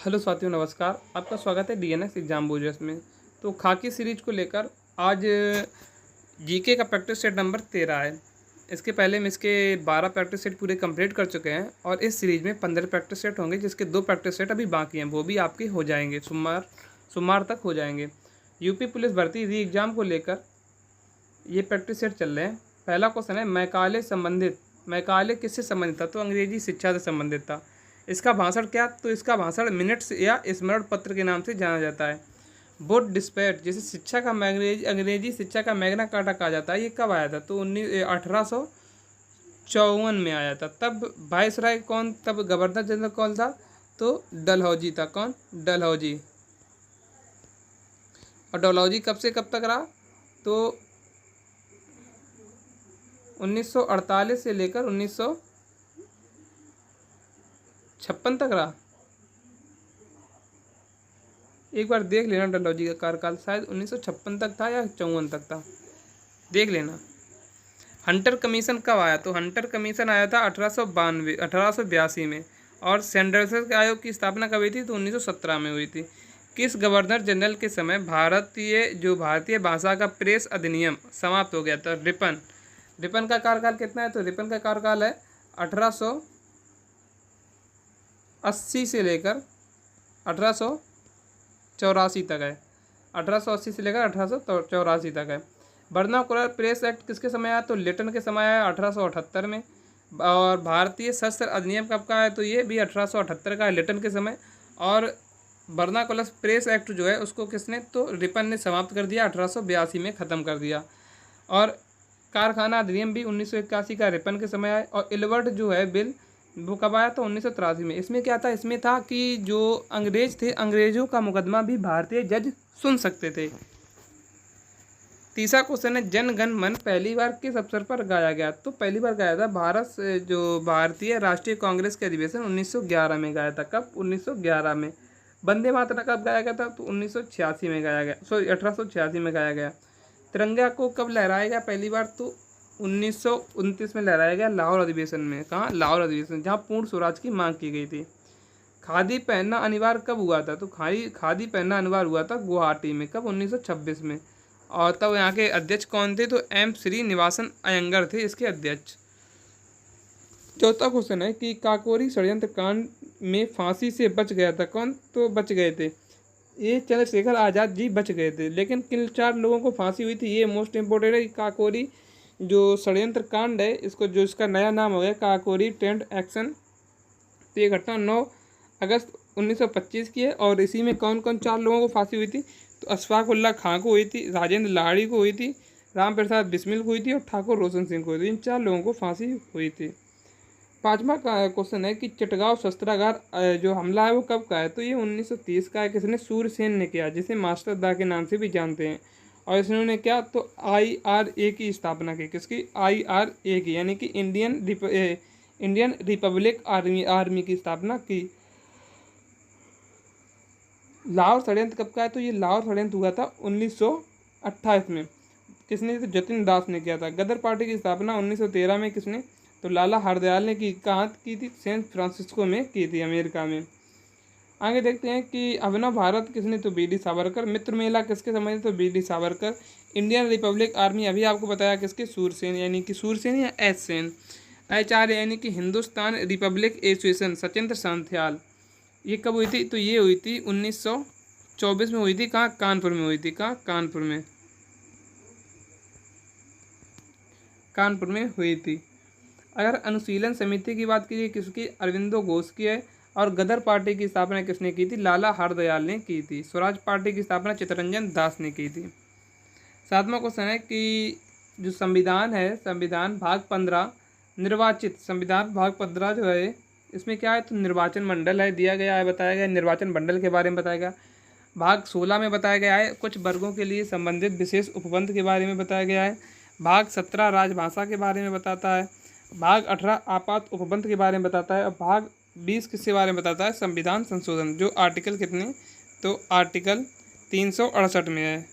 Hello साथियों, नमस्कार। आपका स्वागत है डीएनएस एग्जाम बूजर्स में। तो खाकी सीरीज को लेकर आज जीके का प्रैक्टिस सेट नंबर 13 है। इसके पहले हम इसके 12 प्रैक्टिस सेट पूरे कंप्लीट कर चुके हैं और इस सीरीज में 15 प्रैक्टिस सेट होंगे, जिसके 2 प्रैक्टिस सेट अभी बाकी हैं। वो भी आपके हो जाएंगे, सोमवार तक हो जाएंगे। यूपी पुलिस भर्ती री एग्ज़ाम को लेकर ये प्रैक्टिस सेट चल रहे हैं। पहला क्वेश्चन है, मैकाले किससे संबंधित था? तो अंग्रेजी शिक्षा से संबंधित था। इसका भाषण क्या? तो इसका भाषण मिनट्स या स्मरण पत्र के नाम से जाना जाता है। बोर्ड डिस्पैच, जिसे शिक्षा का अंग्रेजी शिक्षा का मैग्ना कार्टा कहा जाता है, ये कब आया था? तो 1854 में आया था। तब वायसराय कौन, तब गवर्नर जनरल कौन था? तो डलहौजी था। कौन? डलहौजी। और डलहौजी कब से कब तक रहा? तो 1948 से लेकर 1956 तक रहा। एक बार देख लेना, डलहौजी का कार्यकाल शायद 1956 तक था या 54 तक था, देख लेना। हंटर कमीशन कब आया? तो हंटर कमीशन आया था 1882 में। और सैंडर्स आयोग की स्थापना कब हुई थी? तो 1917 में हुई थी। किस गवर्नर जनरल के समय भारतीय भाषा का प्रेस अधिनियम समाप्त हो गया था? रिपन का कार्यकाल कितना है? तो रिपन का कार्यकाल है 1880 से लेकर 1884 तक है। 1880 से लेकर 1884 तक है। वर्नाकुलर प्रेस एक्ट किसके समय आया? तो लिटन के समय आया 1878 में। और भारतीय शस्त्र अधिनियम कब का है? तो ये भी 1878 का है, लिटन के समय। और वर्नाकुलर प्रेस एक्ट जो है उसको किसने? तो रिपन ने समाप्त कर दिया, 1882 में ख़त्म कर दिया। और कारखाना अधिनियम भी 1981 का रिपन के समय आया। और इलवर्ट जो है बिल, वो कब आया? तो 1983 में। इसमें क्या था? इसमें था कि जो अंग्रेज थे, अंग्रेजों का मुकदमा भी भारतीय जज सुन सकते थे। तीसरा क्वेश्चन है, जन गण मन पहली बार किस अवसर पर गाया गया? तो पहली बार गाया था भारतीय राष्ट्रीय कांग्रेस के अधिवेशन 1911 में गाया था। कब? 1911 में। वंदे मातरम कब गाया गया था? तो 1986 में गाया गया, 1886 में गाया गया। तिरंगा को कब लहराया गया पहली बार? तो 1929 में लहराया गया, लाहौर अधिवेशन में। कहाँ? लाहौर अधिवेशन, जहाँ पूर्ण स्वराज की मांग की गई थी। खादी पहनना अनिवार्य कब हुआ था? तो खादी पहनना अनिवार्य हुआ था गुवाहाटी में। कब? 1926 में। और तब यहाँ के अध्यक्ष कौन थे? तो एम श्रीनिवासन अयंगर थे इसके अध्यक्ष। चौथा क्वेश्चन है कि काकोरी षड्यंत्र कांड में फांसी से बच गया था कौन? तो बच गए थे ये चंद्रशेखर आज़ाद जी, बच गए थे। लेकिन किन 4 लोगों को फांसी हुई थी, ये मोस्ट इम्पोर्टेंट है। काकोरी जो षड्यंत्र कांड है, इसका नया नाम हो गया काकोरी टेंट एक्शन। तो ये घटना 9 अगस्त 1925 की है। और इसी में कौन कौन 4 लोगों को फांसी हुई थी? तो अशफाक उल्ला खां को हुई थी, राजेंद्र लाहिड़ी को हुई थी, राम प्रसाद बिस्मिल को हुई थी और ठाकुर रोशन सिंह को हुई थी। इन 4 लोगों को फांसी हुई थी। 5वां क्वेश्चन है कि चिटगांव शस्त्रागार जो हमला है वो कब का है? तो ये 1930 का है। किसने? सूर्यसेन ने किया, जिसे मास्टर दा के नाम से भी जानते हैं। और इसने क्या? तो IRA की स्थापना की। किसकी? IRA की, यानी कि इंडियन रिपब्लिक आर्मी की स्थापना की। लाहौर षड्यंत्र कब का है? तो ये लाहौर षड्यंत्र हुआ था 1928 में। किसने? तो जतिन दास ने किया था। गदर पार्टी की स्थापना 1913 में किसने? तो लाला हरदयाल ने की। कहाँ की थी? सैन फ्रांसिस्को में की थी, अमेरिका में। आगे देखते हैं कि अभिनव भारत किसने? तो BD सावरकर। मित्र मेला किसके समय? तो BD Savarkar. Indian Republic army अभी आपको बताया किसके? सूरसेन, यानी कि सूरसेन या एस सेन। HRA यानी कि हिंदुस्तान रिपब्लिक एसोसिएशन, सचिंद्र सांथियाल। ये कब हुई थी? तो ये हुई थी 1924 में हुई थी। कहाँ? कानपुर में हुई थी। कहाँ? कानपुर में हुई थी। अगर अनुशीलन समिति की बात कीजिए, किसकी? अरविंदो घोष की है। और गदर पार्टी की स्थापना किसने की थी? लाला हरदयाल ने की थी। स्वराज पार्टी की स्थापना चित्तरंजन दास ने की थी। 7वां क्वेश्चन है कि जो संविधान है, संविधान भाग 15 निर्वाचित, संविधान भाग 15 जो है इसमें क्या है? तो निर्वाचन मंडल है, दिया गया है, बताया गया निर्वाचन मंडल के बारे में बताया गया। भाग 16 में बताया गया है कुछ वर्गों के लिए संबंधित विशेष उपबंध के बारे में बताया गया है। भाग 17 राजभाषा के बारे में बताता है। भाग 18 आपात उपबंध के बारे में बताता है। और भाग 20 किसके बारे में बताता है? संविधान संशोधन, जो आर्टिकल कितने? तो आर्टिकल 368 में है।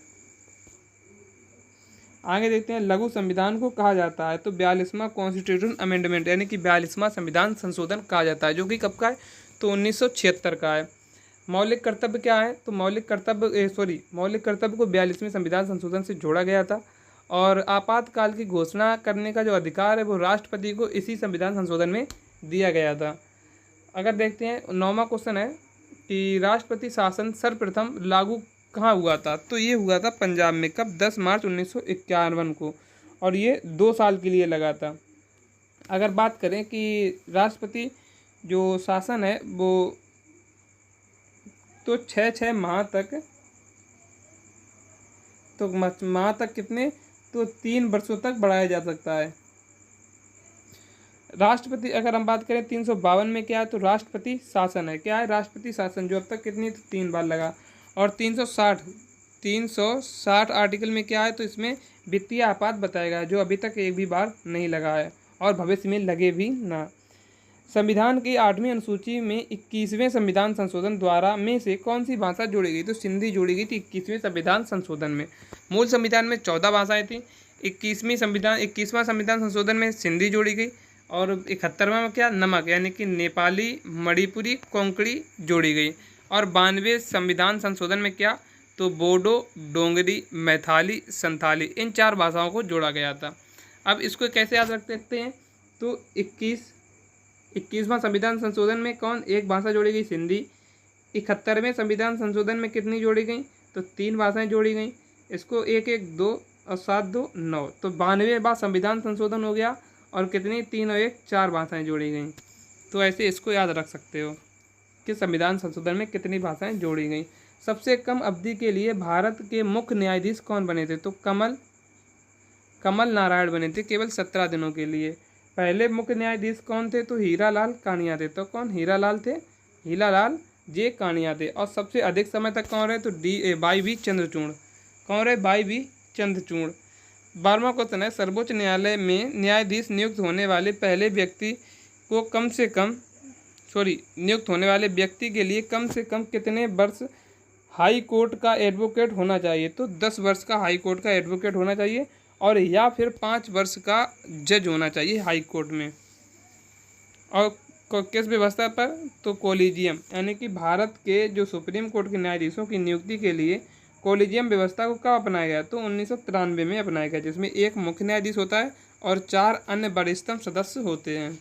आगे देखते हैं, लघु संविधान को कहा जाता है तो 42वां कॉन्स्टिट्यूशन अमेंडमेंट, यानी कि 42वां संविधान संशोधन कहा जाता है, जो कि कब का है? तो 1976 का है। मौलिक कर्तव्य क्या है? तो मौलिक कर्तव्य को 42वें संविधान संशोधन से जोड़ा गया था। और आपातकाल की घोषणा करने का जो अधिकार है वो राष्ट्रपति को इसी संविधान संशोधन में दिया गया था। अगर देखते हैं 9वां क्वेश्चन है कि राष्ट्रपति शासन सर्वप्रथम लागू कहाँ हुआ था? तो ये हुआ था पंजाब में। कब? 10 मार्च 1951 को, और ये 2 साल के लिए लगा था। अगर बात करें कि राष्ट्रपति जो शासन है वो तो 6 माह तक, तो माह तक कितने? तो 3 वर्षों तक बढ़ाया जा सकता है। राष्ट्रपति अगर हम बात करें 352 में क्या है? तो राष्ट्रपति शासन है। क्या है? राष्ट्रपति शासन, जो अब तक कितनी? 3 बार लगा। और 360 आर्टिकल में क्या है? तो इसमें वित्तीय आपात बताया गया है, जो अभी तक एक भी बार नहीं लगा है और भविष्य में लगे भी ना। संविधान की 8वीं अनुसूची में 21वें संविधान संशोधन द्वारा में से कौन सी भाषा जोड़ी गई? तो सिंधी जोड़ी गई थी 21वें संविधान संशोधन में। मूल संविधान में 14 भाषाएं थी। 21वां संविधान संशोधन में सिंधी जोड़ी गई। और 71वां में क्या? नमक यानी कि नेपाली, मणिपुरी, कोंकणी जोड़ी गई। और 92वें संविधान संशोधन में क्या? तो बोडो, डोंगरी, मैथाली, संथाली, इन 4 भाषाओं को जोड़ा गया था। अब इसको कैसे याद रख सकते हैं? तो 21वां संविधान संशोधन में कौन? एक भाषा जोड़ी गई, सिंधी। 71वें संविधान संशोधन में कितनी जोड़ी गई? तो 3 भाषाएं जोड़ी गई। इसको 1 1 2 और 7 2 9, तो 92वां संविधान संशोधन हो गया। और कितनी? 3 और 1 4 भाषाएं जोड़ी गई। तो ऐसे इसको याद रख सकते हो कि संविधान संशोधन में कितनी भाषाएं जोड़ी गई। सबसे कम अवधि के लिए भारत के मुख्य न्यायाधीश कौन बने थे? तो कमल नारायण बने थे, केवल 17 दिनों के लिए। पहले मुख्य न्यायाधीश कौन थे? तो हीरालाल कानिया थे। तो कौन? हीरालाल जे कानिया थे। और सबसे अधिक समय तक कौन रहे? तो वाई वी चंद्रचूड़। कौन रहे? Y V Chandrachud. 12वां क्वेश्चन है, सर्वोच्च न्यायालय में न्यायाधीश नियुक्त होने वाले व्यक्ति के लिए कम से कम कितने वर्ष हाई कोर्ट का एडवोकेट होना चाहिए? तो 10 वर्ष का हाई कोर्ट का एडवोकेट होना चाहिए, और या फिर 5 वर्ष का जज होना चाहिए हाई कोर्ट में। और किस व्यवस्था पर? तो कोलिजियम, यानी कि भारत के जो सुप्रीम कोर्ट के न्यायाधीशों की नियुक्ति के लिए कोलिजियम व्यवस्था को कब अपनाया गया? तो 1993 में अपनाया गया, जिसमें एक मुख्य न्यायाधीश होता है और 4 अन्य वरिष्ठतम सदस्य होते हैं।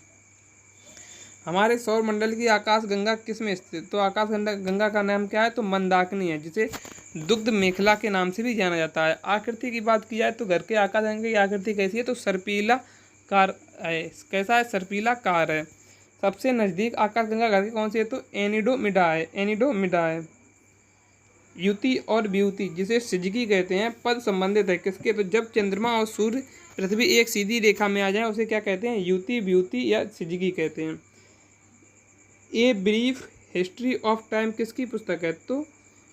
हमारे सौर मंडल की आकाश गंगा किस में स्थित? तो आकाश गंगा का नाम क्या है? तो मंदाकिनी है, जिसे दुग्ध मेखला के नाम से भी जाना जाता है। आकृति की बात की जाए तो घर के आकाश गंगा की आकृति कैसी है? तो सर्पिलाकार है। कैसा है? सर्पिलाकार है। सबसे नज़दीक आकाश गंगा घर के कौन सी है? तो एनिडोमिडा है। युति और व्युति, जिसे सिजगी कहते हैं, पद संबंधित है किसके? तो जब चंद्रमा और सूर्य पृथ्वी एक सीधी रेखा में आ जाए उसे क्या कहते हैं? युति, व्युति या सिजगी कहते हैं। A brief history of time किसकी पुस्तक है? तो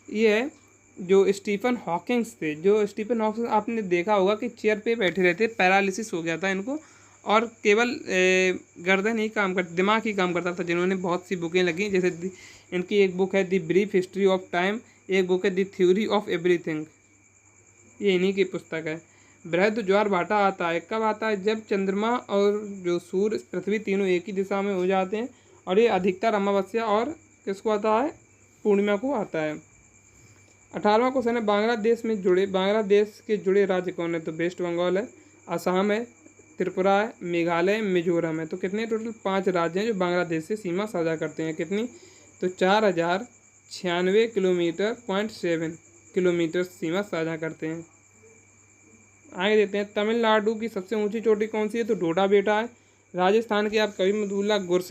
ये है जो स्टीफन हॉकिंग्स थे। जो स्टीफन हॉकिंग्स, आपने देखा होगा कि चेयर पे बैठे रहते, पैरालिसिस हो गया था इनको, और केवल गर्दन ही काम करती, दिमाग ही काम करता था। जिन्होंने बहुत सी बुकें लगी, जैसे इनकी एक बुक है the brief history of time, एक बुक है द थ्योरी ऑफ एवरीथिंग, ये इन्हीं की पुस्तक है। बृहद ज्वार भाटा आता है कब आता है? जब चंद्रमा और जो सूर्य पृथ्वी तीनों एक ही दिशा में हो जाते हैं, और ये अधिकतर अमावस्या और किसको आता है? पूर्णिमा को आता है। 18वां क्वेश्चन है, बांग्लादेश के जुड़े राज्य कौन है? तो वेस्ट बंगाल है, असम है, त्रिपुरा है, मेघालय, मिजोरम है। तो कितने टोटल? 5 राज्य हैं जो बांग्लादेश से सीमा साझा करते हैं। कितनी? तो 4096 किलोमीटर 0.7 किलोमीटर सीमा साझा करते हैं। आगे देते हैं, तमिलनाडु की सबसे ऊंची चोटी कौन सी है? तो डोडा बेटा है। राजस्थान की आप कबीरमुल्ला गुरु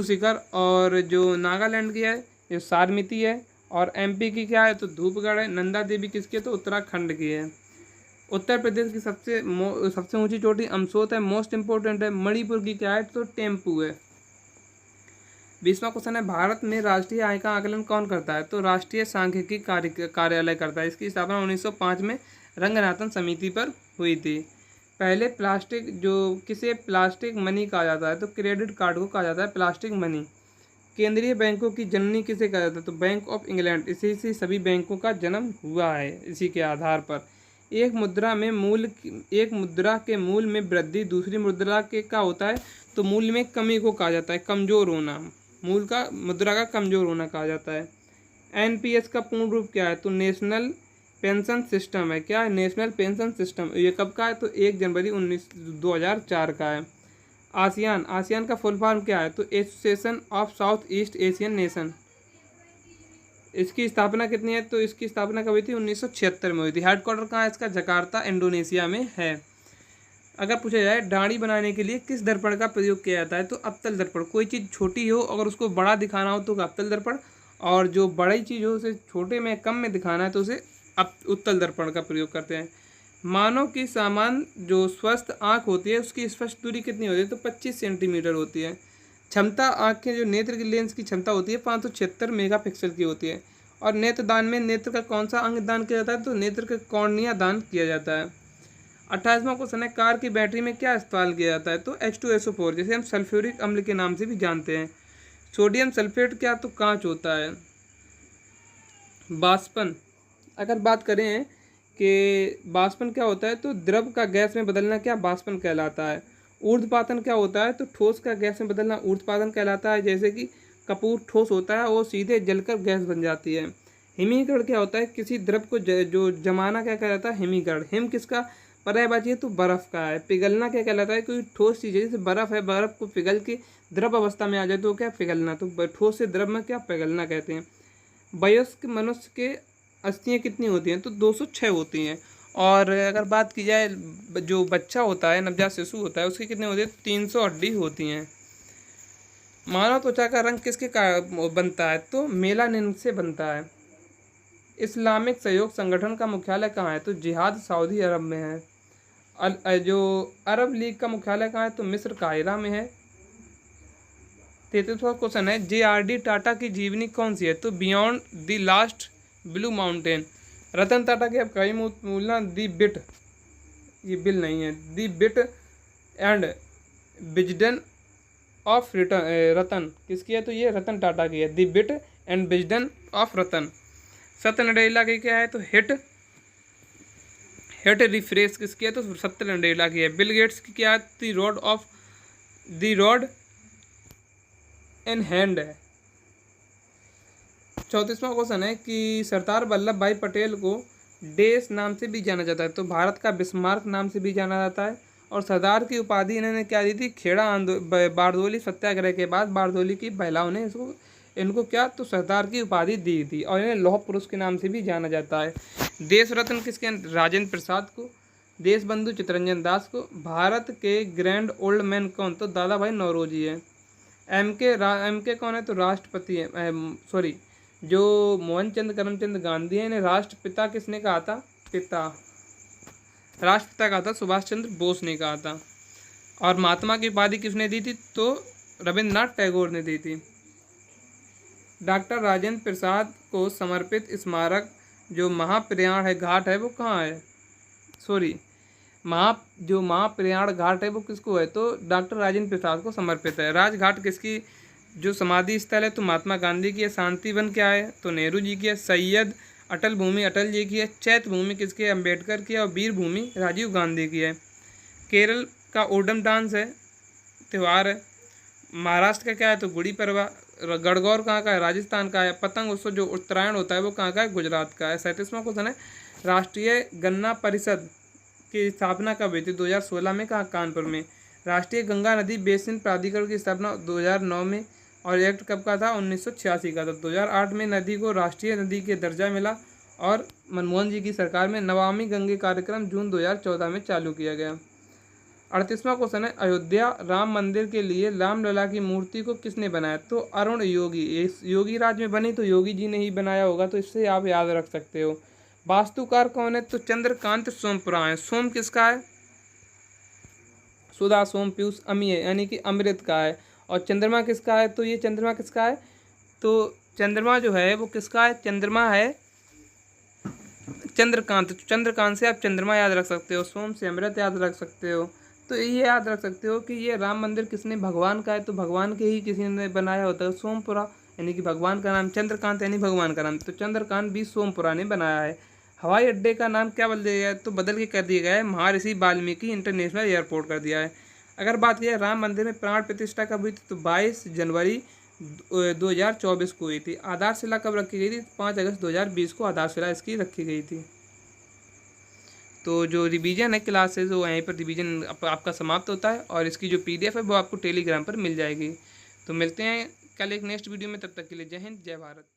शिखर, और जो नागालैंड की है ये सारमिती है। और एमपी की क्या है? तो धूपगढ़ है। नंदा देवी किसकी है? तो उत्तराखंड की है। उत्तर प्रदेश की सबसे ऊंची चोटी अमसोत है, मोस्ट इंपोर्टेंट है। मणिपुर की क्या है? तो टेम्पू है। 20वां क्वेश्चन है, भारत में राष्ट्रीय आय का आकलन कौन करता है? तो राष्ट्रीय सांख्यिकी कार्यालय करता है। इसकी स्थापना 1905 में रंगनाथन समिति पर हुई थी। पहले किसे प्लास्टिक मनी कहा जाता है? तो क्रेडिट कार्ड को कहा जाता है प्लास्टिक मनी। केंद्रीय बैंकों की जननी किसे कहा जाता है? तो बैंक ऑफ इंग्लैंड। इसी से सभी बैंकों का जन्म हुआ है, इसी के आधार पर। एक मुद्रा के मूल्य में वृद्धि दूसरी मुद्रा के का होता है? तो मूल्य में कमी को कहा जाता है कमजोर होना। मुद्रा का कमज़ोर होना कहा जाता है। एनपीएस का पूर्ण रूप क्या है? तो नेशनल पेंशन सिस्टम है। क्या है? National pension system. ये कब का है? तो 1 जनवरी 2004 का है। आसियान, आसियान का फुल फॉर्म क्या है? तो association of south east Asian nation. इसकी स्थापना कितनी है? तो इसकी स्थापना कब हुई थी? 1976 में हुई थी। हेडक्वार्टर कहाँ है इसका? जकार्ता, इंडोनेशिया में है। अगर पूछा जाए दाढ़ी बनाने के लिए किस दर्पण का प्रयोग किया जाता है? तो अवतल दर्पण। कोई चीज़ छोटी हो अगर उसको बड़ा दिखाना हो तो अवतल दर्पण, और जो बड़ी चीज़ हो उसे छोटे में कम में दिखाना है तो उसे उत्तल दर्पण का प्रयोग करते हैं। मानव की सामान्य जो स्वस्थ आँख होती है उसकी स्पष्ट दूरी कितनी होती है? तो 25 सेंटीमीटर होती है। क्षमता, आँख के जो नेत्र की लेंस की क्षमता होती है 576 मेगापिक्सल की होती है। और नेत्र दान में नेत्र का कौन सा अंग दान किया जाता है? तो नेत्र का कॉर्निया दान किया जाता है। 28वां क्वेश्चन है, कार की बैटरी में क्या इस्तेमाल किया जाता है? तो H2SO4, जिसे हम सल्फ्यूरिक अम्ल के नाम से भी जानते हैं। सोडियम सल्फेट क्या? तो कांच होता है। बाष्पन, अगर बात करें कि बाष्पन क्या होता है? तो द्रव का गैस में बदलना क्या बाष्पन कहलाता है। ऊर्ध्वपातन क्या होता है? तो ठोस का गैस में बदलना ऊर्ध्वपातन कहलाता है। जैसे कि कपूर ठोस होता है वो सीधे जलकर गैस बन जाती है। हिमीकरण क्या होता है? किसी द्रव को जो जमाना क्या कहलाता है? हिमीकरण। हिम किसका पर्यायवाची है? तो बर्फ का है। पिघलना क्या कहलाता है? कोई ठोस चीज़ है, जैसे बर्फ है, बर्फ को पिघल के द्रव अवस्था में आ जाए तो क्या पिघलना। तो ठोस से द्रव में क्या पिघलना कहते हैं। वयस्क मनुष्य के अस्थियाँ कितनी होती हैं? तो 206 होती हैं। और अगर बात की जाए जो बच्चा होता है, नवजात शिशु होता है, उसकी कितनी होती है? 300 हड्डी होती हैं। मानव त्वचा का रंग किसके बनता है? तो मेलानिन से बनता है। इस्लामिक सहयोग संगठन का मुख्यालय कहाँ है? तो जिहाद सऊदी अरब में है। जो अरब लीग का मुख्यालय कहाँ है? तो मिस्र काहिरा में है। 33वां क्वेश्चन है, JRD टाटा की जीवनी कौन सी है? तो beyond the last blue mountain. Ratan Tata की अब कई मूलना दी बिट, ये बिल नहीं है, दी बिट एंड विजडन ऑफ रतन किसकी है? तो ये रतन टाटा की है। दी बिट एंड विजडन ऑफ रतन। सत्य नडेला की क्या है? तो हिट रिफ्रेश किसकी है? तो सत्य नडेला की है। बिल गेट्स की क्या है? द रॉड इन हैंड है। 34वां क्वेश्चन है कि सरदार वल्लभ भाई पटेल को देश नाम से भी जाना जाता है। तो भारत का बिस्मार्क नाम से भी जाना जाता है। और सरदार की उपाधि इन्होंने क्या दी थी? खेड़ा बारदोली सत्याग्रह के बाद बारदोली की महिलाओं ने इनको क्या? तो सरदार की उपाधि दी थी। और इन्हें लौह पुरुष के नाम से भी जाना जाता है। देश रत्न किसके? राजेंद्र प्रसाद को। देश बंधु चित्तरंजन दास को। भारत के ग्रैंड ओल्ड मैन कौन? तो दादा भाई नौरोजी है। एम के कौन है? तो राष्ट्रपति है। सॉरी, जो मोहनचंद करमचंद गांधी है, इन्हें राष्ट्रपिता किसने कहा था? राष्ट्रपिता कहा था सुभाष चंद्र बोस ने कहा था। और महात्मा की उपाधि किसने दी थी? तो रविंद्रनाथ टैगोर ने दी थी। डॉक्टर राजेंद्र प्रसाद को समर्पित स्मारक जो महाप्रयाण है घाट है वो कहाँ है? सॉरी, जो महाप्रयाण घाट है वो किसको है? तो डॉक्टर राजेंद्र प्रसाद को समर्पित है। राजघाट किसकी जो समाधि स्थल है? तो महात्मा गांधी की है। शांतिवन क्या है? तो नेहरू जी की है। सैयद अटल भूमि अटल जी की है। चैत्य भूमि किसकी है? अम्बेडकर की है। और वीर भूमि राजीव गांधी की है। केरल का ओडम डांस है, त्यौहार है। महाराष्ट्र का क्या है? तो गुड़ी पड़वा। गणगौर कहाँ का है? राजस्थान का है। पतंग उत्सव जो उत्तरायण होता है वो कहाँ का है? गुजरात का है। 37वां क्वेश्चन है, राष्ट्रीय गन्ना परिषद की स्थापना कब हुई थी? 2016 में। कहाँ? कानपुर में। राष्ट्रीय गंगा नदी बेसिन प्राधिकरण की स्थापना 2009 में। और एक्ट कब का था? 1986 का था। 2008 में नदी को राष्ट्रीय नदी के दर्जा मिला। और मनमोहन जी की सरकार में नमामि गंगे कार्यक्रम जून 2014 में चालू किया गया। 38वां क्वेश्चन है, अयोध्या राम मंदिर के लिए रामलला की मूर्ति को किसने बनाया? तो अरुण योगी। इस योगी राज में बनी तो योगी जी ने ही बनाया होगा, तो इससे आप याद रख सकते हो। वास्तुकार कौन है? तो चंद्रकांत सोमपुरा है। सोम किसका है? सुधा सोम पीयूष अमीय यानी कि अमृत का है। और चंद्रमा किसका है? तो ये चंद्रमा किसका है? तो चंद्रमा जो है वो किसका है? चंद्रमा है चंद्रकांत। चंद्रकांत से आप चंद्रमा याद रख सकते हो। सोम से अमृत याद रख सकते हो। तो ये याद रख सकते हो कि ये राम मंदिर किसने? भगवान का है, तो भगवान के ही किसी ने बनाया होता है। सोमपुरा यानी कि भगवान का नाम, चंद्रकांत यानी भगवान का नाम, तो चंद्रकांत भी सोमपुरा ने बनाया है। हवाई अड्डे का नाम क्या बदल दिया गया है? तो बदल के कर दिया गया है महर्षि वाल्मीकि इंटरनेशनल एयरपोर्ट कर दिया है। अगर बात की जाए राम मंदिर में प्राण प्रतिष्ठा कब हुई थी? तो 22 जनवरी 2024 को हुई थी। आधारशिला कब रखी गई थी? 5 अगस्त 2020 को आधारशिला इसकी रखी गई थी। तो जो रिवीजन है क्लासेस वो यहीं पर रिवीजन आपका समाप्त होता है, और इसकी जो PDF है वो आपको टेलीग्राम पर मिल जाएगी। तो मिलते हैं कल एक नेक्स्ट वीडियो में, तब तक के लिए जय हिंद जय भारत।